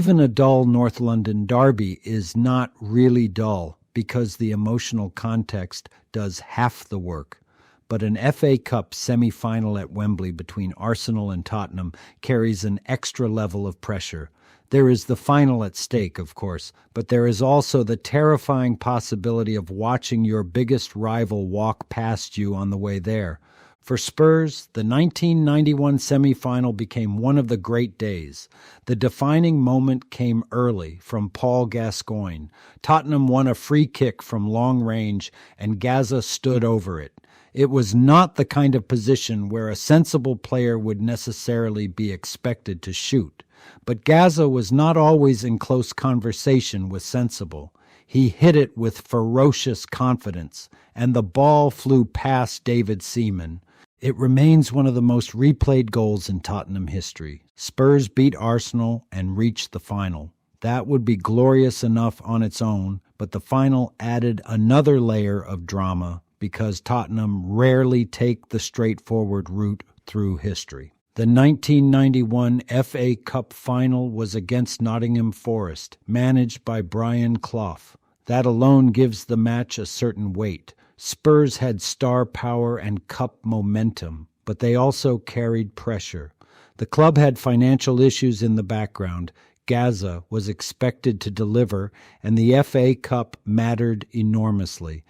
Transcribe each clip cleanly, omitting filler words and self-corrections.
Even a dull North London derby is not really dull because the emotional context does half the work. But an FA Cup semi-final at Wembley between Arsenal and Tottenham carries an extra level of pressure. There is the final at stake, of course, but there is also the terrifying possibility of watching your biggest rival walk past you on the way there. For Spurs, the 1991 semi-final became one of the great days. The defining moment came early from Paul Gascoigne. Tottenham won a free kick from long range, and Gazza stood over it. It was not the kind of position where a sensible player would necessarily be expected to shoot. But Gazza was not always in close conversation with sensible. He hit it with ferocious confidence, and the ball flew past David Seaman. It remains one of the most replayed goals in Tottenham history. Spurs beat Arsenal and reached the final. That would be glorious enough on its own, but the final added another layer of drama because Tottenham rarely take the straightforward route through history. The 1991 FA Cup final was against Nottingham Forest, managed by Brian Clough. That alone gives the match a certain weight. Spurs had star power and cup momentum, but they also carried pressure. The club had financial issues in the background. Gazza was expected to deliver, and the FA Cup mattered enormously.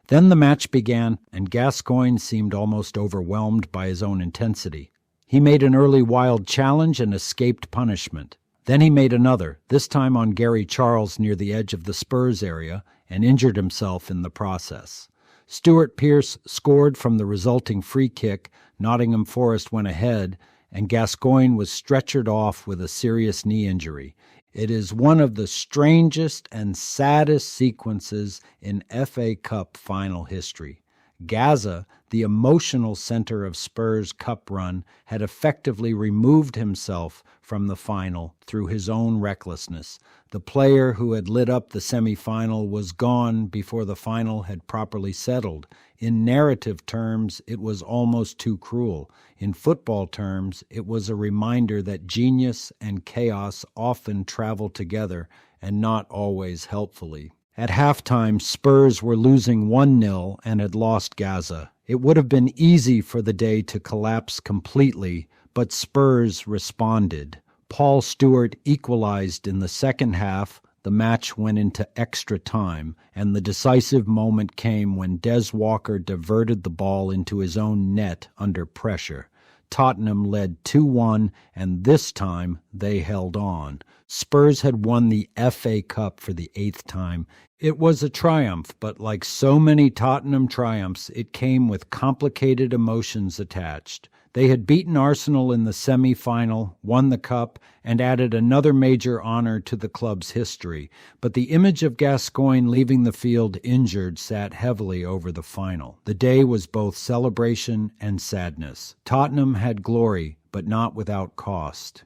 Then the match began, and Gascoigne seemed almost overwhelmed by his own intensity. He made an early wild challenge and escaped punishment. Then he made another, this time on Gary Charles near the edge of the Spurs area, and injured himself in the process. Stuart Pearce scored from the resulting free kick, Nottingham Forest went ahead, and Gascoigne was stretchered off with a serious knee injury. It is one of the strangest and saddest sequences in FA Cup final history. Gazza, the emotional center of Spurs' cup run, had effectively removed himself from the final through his own recklessness. The player who had lit up the semi-final was gone before the final had properly settled. In narrative terms, it was almost too cruel. In football terms, it was a reminder that genius and chaos often travel together and not always helpfully. At halftime, Spurs were losing 1-0 and had lost Gazza. It would have been easy for the day to collapse completely, but Spurs responded. Paul Stewart equalized in the second half. The match went into extra time, and the decisive moment came when Des Walker diverted the ball into his own net under pressure. Tottenham led 2-1, and this time they held on. Spurs had won the FA Cup for the 8th time. It was a triumph, but like so many Tottenham triumphs, it came with complicated emotions attached. They had beaten Arsenal in the semi-final, won the cup, and added another major honor to the club's history. But the image of Gascoigne leaving the field injured sat heavily over the final. The day was both celebration and sadness. Tottenham had glory, but not without cost.